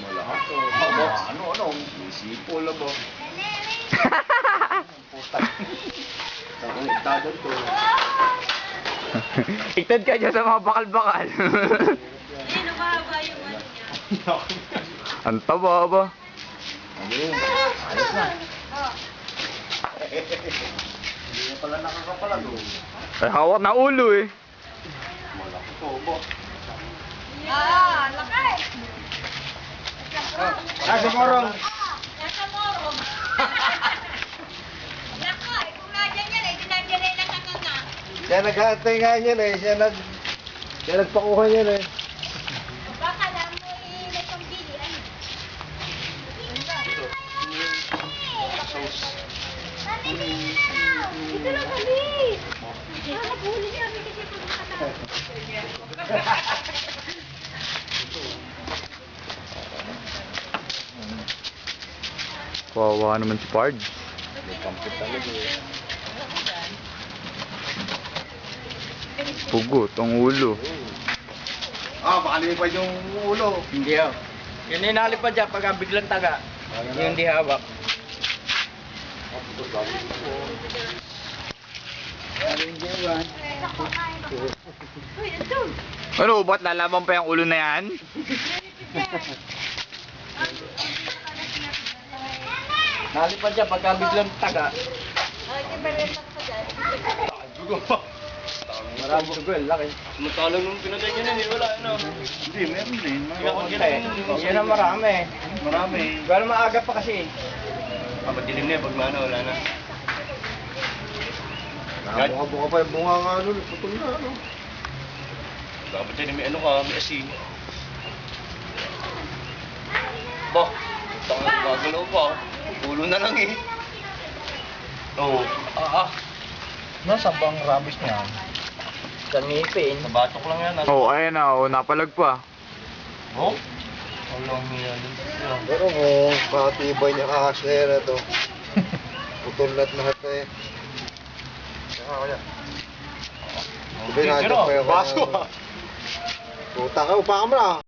Malahat to. Ano? Sipol ba? Ang itadan to. Iktad ka dyan sa mga bakal-bakal. Ayun, umahaba yung ano niya. Ang taba ba? Ayos na. Oh. Hindi na pala nakakapalag oh. Ay, hawak na ulo eh. Malaki to ba? Ah, laki! Nasa morong. Nasa morong. Laki, kung nadyan yan eh, dinadyan na yung nakanganga. Siya naghahantay nga niyan eh. Siya nagpakuha niyan eh. Baka lang mo iinit ang bili. Ano? Ito lang kami! Naghuli niya kami kasi Kawawa naman si Pard. May kampit talaga eh. Pugot ang ulo. Ah, baka lumipad yung ulo. Hindi ho. Yun yung nalipad dyan pagka biglang taga. Yung di hawak. Uy, nandun! Ano, ba't lalaban pa yung ulo na yan? Nalipad dyan pagka biglang taga. Ay, kibaretan ko dyan. Maraming dugo, laki. Matalang nung pinatay niya na, wala na. Hindi, meron din. Yan ang marami. Marami. Pero maaga pa kasi. Madilim na, pag mana, wala na. Buka pa yung bunga nga nun, putol na ano. Dapat yan, may ano ka, may asin. Bah, tangan gagalaw pa. Ulo na lang eh. Oo. Nasa bang rabies niya? Sa ngipin. Sa batok lang yan. Oh, ayan na, oh, napalag pa. Oh? Walang yan. Pero kung patibay niya kakasera to, putol lahat lahat eh. Sabi na, pa yung Baso ah. Puta ka, upa ka mo na.